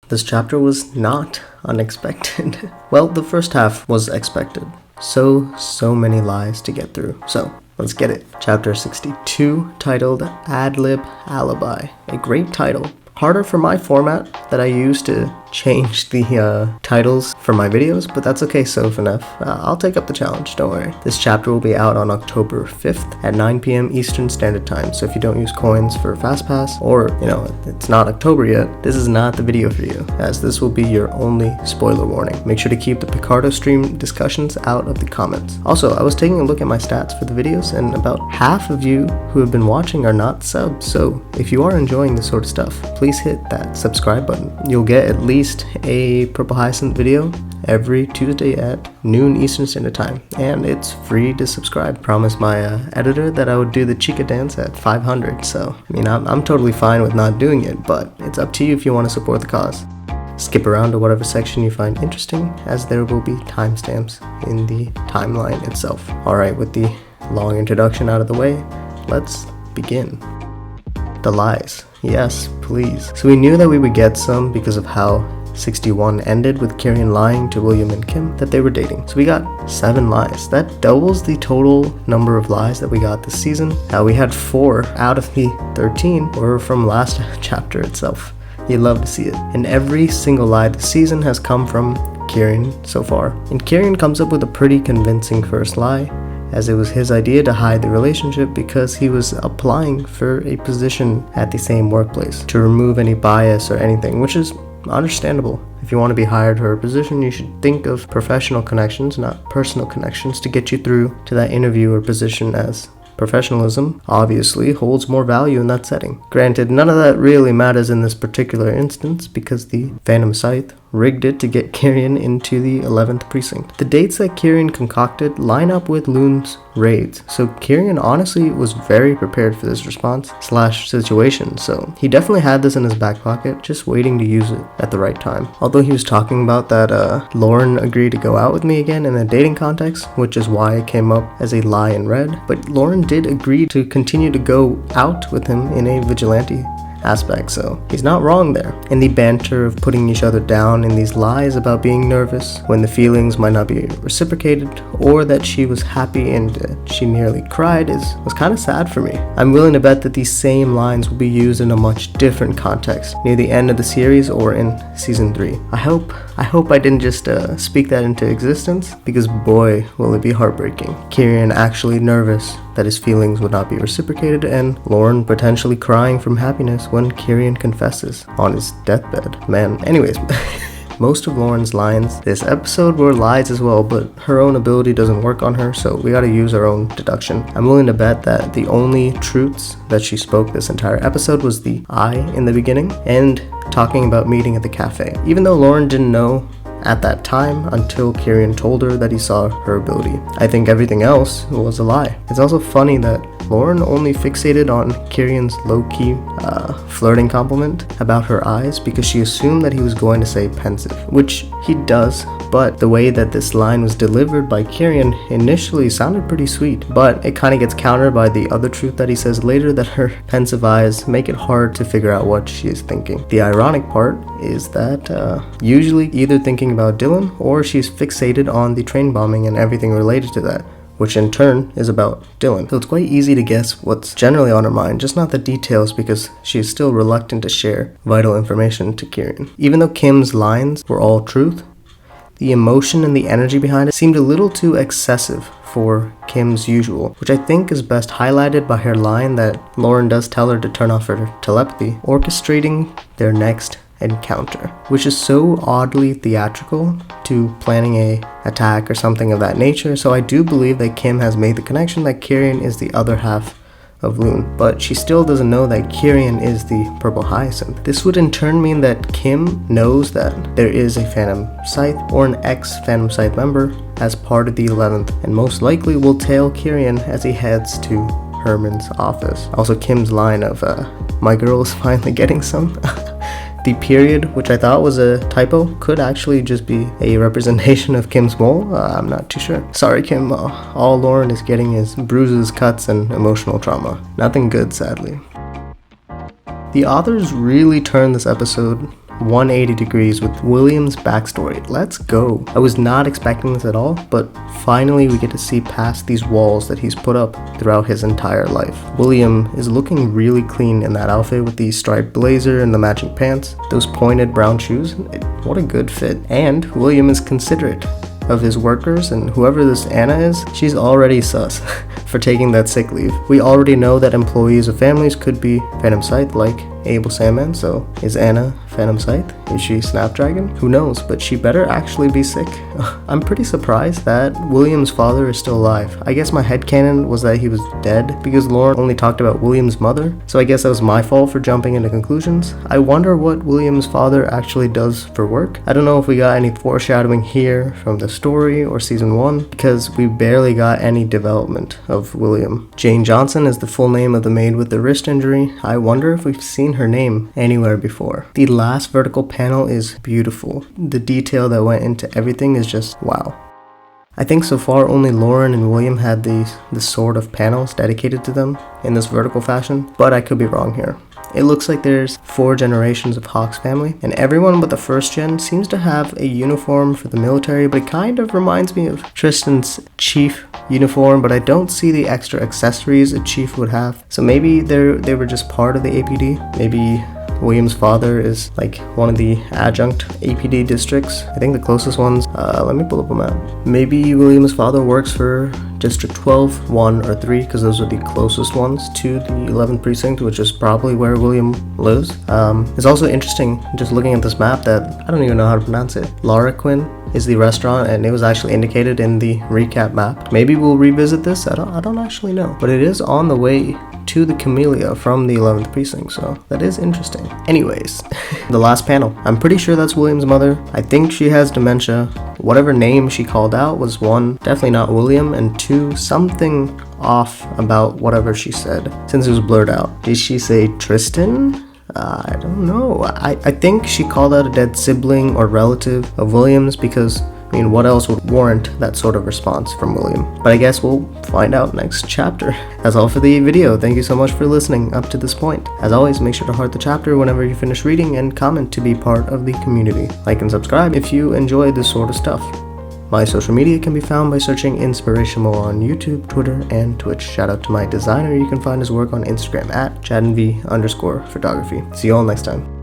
This chapter was not unexpected. Well, the first half was expected. So many lies to get through. So, let's get it. Chapter 62, titled Ad-Lib Alibi. A great title. Harder for my format that I use to change the titles for my videos, but that's okay, Sofinef. I'll take up the challenge, don't worry. This chapter will be out on October 5th at 9 p.m. Eastern Standard Time, so if you don't use coins for FastPass, or, it's not October yet, this is not the video for you, as this will be your only spoiler warning. Make sure to keep the Picardo stream discussions out of the comments. Also, I was taking a look at my stats for the videos, and about half of you who have been watching are not subs, so if you are enjoying this sort of stuff, please hit that subscribe button. You'll get at least a Purple Hyacinth video every Tuesday at noon Eastern Standard Time, and it's free to subscribe. Promised my editor that I would do the Chica dance at 500, so I'm totally fine with not doing it, but it's up to you if you want to support the cause. Skip around to whatever section you find interesting, as there will be timestamps in the timeline itself. Alright, with the long introduction out of the way, let's begin. The lies. Yes, please. So we knew that we would get some because of how 61 ended with Kieran lying to William and Kym that they were dating. So we got 7 lies. That doubles the total number of lies that we got this season. We had 4 out of the 13 were from last chapter itself. You'd love to see it. And every single lie this season has come from Kieran so far. And Kieran comes up with a pretty convincing first lie, as it was his idea to hide the relationship because he was applying for a position at the same workplace to remove any bias or anything, which is understandable. If you want to be hired for a position, you should think of professional connections, not personal connections, to get you through to that interview or position, as professionalism obviously holds more value in that setting. Granted, none of that really matters in this particular instance because the Phantom Scythe rigged it to get Kieran into the 11th precinct. The dates that Kieran concocted line up with Loon's raids, so Kieran honestly was very prepared for this response / situation, so he definitely had this in his back pocket, just waiting to use it at the right time. Although he was talking about that Lauren agreed to go out with me again in a dating context, which is why it came up as a lie in red, but Lauren did agree to continue to go out with him in a vigilante aspect, so he's not wrong there. And the banter of putting each other down in these lies about being nervous when the feelings might not be reciprocated, or that she was happy and she nearly cried was kind of sad for me. I'm willing to bet that these same lines will be used in a much different context near the end of the series or in season 3. I hope I didn't just speak that into existence, because boy will it be heartbreaking. Kieran actually nervous that his feelings would not be reciprocated, and Lauren potentially crying from happiness when Kieran confesses on his deathbed. Man, anyways, most of Lauren's lines this episode were lies as well, but her own ability doesn't work on her, so we gotta use our own deduction. I'm willing to bet that the only truths that she spoke this entire episode was the I in the beginning, and talking about meeting at the cafe. Even though Lauren didn't know at that time until Kieran told her that he saw her ability. I think everything else was a lie. It's also funny that Lauren only fixated on Kieran's low-key flirting compliment about her eyes because she assumed that he was going to say pensive, which he does, but the way that this line was delivered by Kieran initially sounded pretty sweet, but it kind of gets countered by the other truth that he says later, that her pensive eyes make it hard to figure out what she is thinking. The ironic part is that usually either thinking about Dylan or she's fixated on the train bombing and everything related to that, which in turn is about Dylan. So it's quite easy to guess what's generally on her mind, just not the details, because she is still reluctant to share vital information to Kieran. Even though Kym's lines were all truth, the emotion and the energy behind it seemed a little too excessive for Kym's usual, which I think is best highlighted by her line that Lauren does tell her to turn off her telepathy, orchestrating their next encounter, which is so oddly theatrical to planning a attack or something of that nature. So I do believe that Kym has made the connection that Kieran is the other half of Loon, but she still doesn't know that Kieran is the Purple Hyacinth. This would in turn mean that Kym knows that there is a Phantom Scythe or an ex-Phantom Scythe member as part of the 11th, and most likely will tail Kieran as he heads to Herman's office. Also, Kym's line of, my girl is finally getting some. The period, which I thought was a typo, could actually just be a representation of Kym's mole. I'm not too sure. Sorry, Kym. All Lauren is getting is bruises, cuts, and emotional trauma. Nothing good, sadly. The authors really turned this episode 180 degrees with William's backstory. Let's go. I was not expecting this at all, but finally we get to see past these walls that he's put up throughout his entire life. William is looking really clean in that outfit with the striped blazer and the matching pants, those pointed brown shoes. What a good fit. And William is considerate of his workers, and whoever this Anna is, she's already sus for taking that sick leave. We already know that employees of families could be Phantom Scythe like Abel Sandman, so is Anna Phantom Scythe? Is she Snapdragon? Who knows, but she better actually be sick. I'm pretty surprised that William's father is still alive. I guess my headcanon was that he was dead because Lauren only talked about William's mother, so I guess that was my fault for jumping into conclusions. I wonder what William's father actually does for work. I don't know if we got any foreshadowing here from the story or season 1, because we barely got any development of William. Jane Johnson is the full name of the maid with the wrist injury. I wonder if we've seen her name anywhere before. The last vertical panel is beautiful. The detail that went into everything is just wow. I think so far only Lauren and William had the sort of panels dedicated to them in this vertical fashion, but I could be wrong here. It looks like there's 4 generations of Hawk's family, and everyone but the first gen seems to have a uniform for the military, but it kind of reminds me of Tristan's chief uniform, but I don't see the extra accessories a chief would have. So maybe they were just part of the APD. Maybe William's father is like one of the adjunct APD districts. I think the closest ones, let me pull up a map. Maybe William's father works for District 12, 1, or 3, because those are the closest ones to the 11th precinct, which is probably where William lives. It's also interesting, just looking at this map, that I don't even know how to pronounce it. Lara Quinn is the restaurant, and it was actually indicated in the recap map. Maybe we'll revisit this, I don't actually know. But it is on the way to the Camellia from the 11th precinct, so that is interesting. Anyways, the last panel. I'm pretty sure that's William's mother. I think she has dementia. Whatever name she called out was 1, definitely not William, and 2, something off about whatever she said, since it was blurred out. Did she say Tristan? I don't know. I think she called out a dead sibling or relative of William's, because I mean, what else would warrant that sort of response from William? But I guess we'll find out next chapter. That's all for the video. Thank you so much for listening up to this point. As always, make sure to heart the chapter whenever you finish reading, and comment to be part of the community. Like and subscribe if you enjoy this sort of stuff. My social media can be found by searching Inspirational on YouTube, Twitter, and Twitch. Shout out to my designer. You can find his work on Instagram at @ChaddenV_photography. See you all next time.